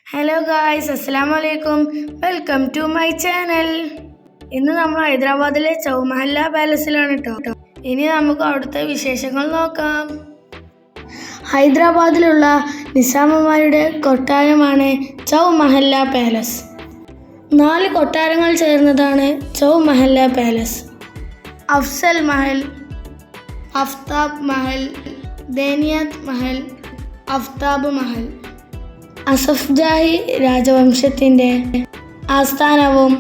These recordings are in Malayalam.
ഹലോ ഗായ്സ്, അസ്സലാമു അലൈക്കും. Welcome to my channel. ഇന്ന് നമ്മൾ ഹൈദരാബാദിലെ ചൗമഹല്ല പാലസിലാണ് കേട്ടോ. ഇനി നമുക്ക് അവിടുത്തെ വിശേഷങ്ങൾ നോക്കാം. ഹൈദരാബാദിലുള്ള നിസാമുമാരുടെ കൊട്ടാരമാണ് ചൗമഹല്ല പാലസ്. 4 കൊട്ടാരങ്ങൾ ചേർന്നതാണ് ചൗമഹല്ല പാലസ്. അഫ്സൽ മഹൽ, അഫ്താബ് മഹൽ, ദേനിയാത്ത് മഹൽ, അഫ്താബ് മഹൽ. അസഫ്ജാഹി രാജവംശത്തിൻ്റെ ആസ്ഥാനവും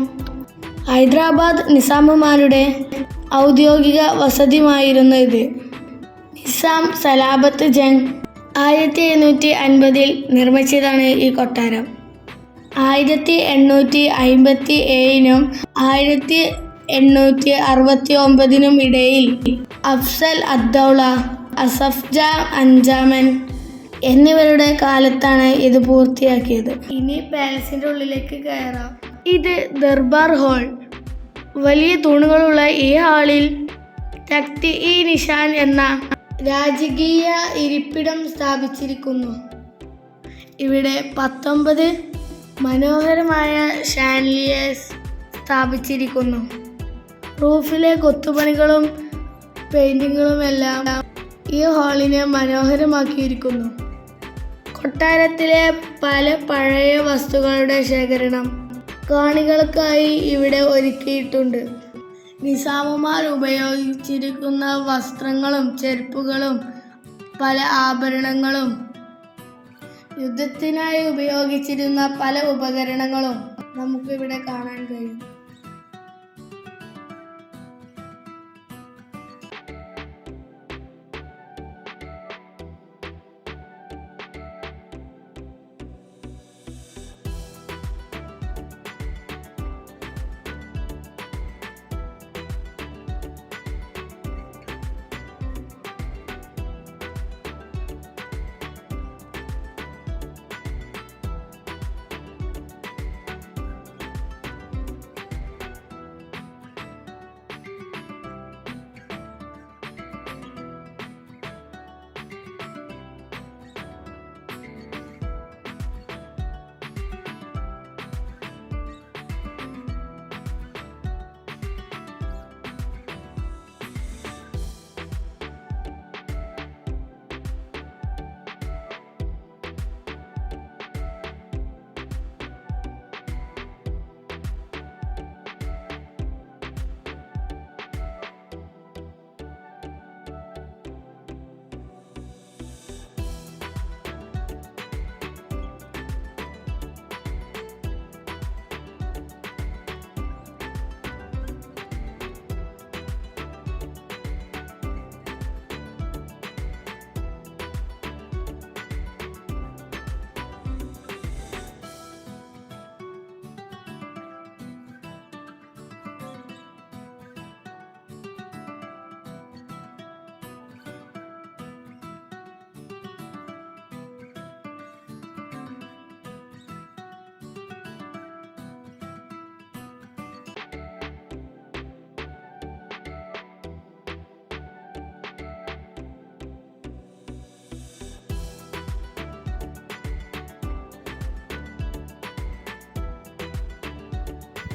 ഹൈദരാബാദ് നിസാമുമാരുടെ ഔദ്യോഗിക വസതിയുമായിരുന്നു ഇത്. നിസാം സലാബത്ത് ജംഗ് 1750 നിർമ്മിച്ചതാണ് ഈ കൊട്ടാരം. 1857നും 1869നും ഇടയിൽ അഫ്സൽ അദ്ദൗള, അസഫ്ജാ അഞ്ചാമൻ എന്നിവരുടെ കാലത്താണ് ഇത് പൂർത്തിയാക്കിയത്. ഇനി പാലസിന്റെ ഉള്ളിലേക്ക് കയറാം. ഇത് ദർബാർ ഹാൾ. വലിയ തൂണുകളുള്ള ഈ ഹാളിൽ തഖ്ത്-ഇ-നിശാൻ എന്ന രാജകീയ ഇരിപ്പിടം സ്ഥാപിച്ചിരിക്കുന്നു. ഇവിടെ 19 മനോഹരമായ ഷാൻലിയേഴ്സ് സ്ഥാപിച്ചിരിക്കുന്നു. റൂഫിലെ കൊത്തുപണികളും പെയിന്റിങ്ങുകളുമെല്ലാം ഈ ഹാളിനെ മനോഹരമാക്കിയിരിക്കുന്നു. കൊട്ടാരത്തിലെ പല പഴയ വസ്തുക്കളുടെ ശേഖരണം കാണികൾക്കായി ഇവിടെ ഒരുക്കിയിട്ടുണ്ട്. നിസാമുമാർ ഉപയോഗിച്ചിരിക്കുന്ന വസ്ത്രങ്ങളും ചെരുപ്പുകളും പല ആഭരണങ്ങളും യുദ്ധത്തിനായി ഉപയോഗിച്ചിരുന്ന പല ഉപകരണങ്ങളും നമുക്കിവിടെ കാണാൻ കഴിയും.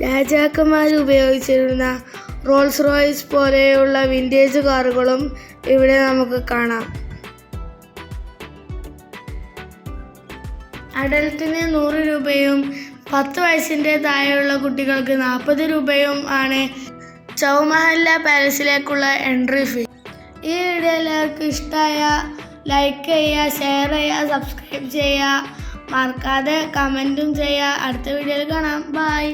രാജാക്കന്മാർ ഉപയോഗിച്ചിരുന്ന റോൾസ് റോയ്സ് പോലെയുള്ള വിൻറ്റേജ് കാറുകളും ഇവിടെ നമുക്ക് കാണാം. അഡൽട്ടിന് 100 രൂപയും 10 വയസ്സിൻ്റെ താഴെയുള്ള കുട്ടികൾക്ക് 40 രൂപയും ആണ് ചൗമഹല്ല പാലസിലേക്കുള്ള എൻട്രി ഫീ. ഈ വീഡിയോ എല്ലാവർക്കും ഇഷ്ടമായ ലൈക്ക് ചെയ്യുക, ഷെയർ ചെയ്യുക, സബ്സ്ക്രൈബ് ചെയ്യുക, മറക്കാതെ കമൻറ്റും ചെയ്യുക. അടുത്ത വീഡിയോയിൽ കാണാം. ബൈ.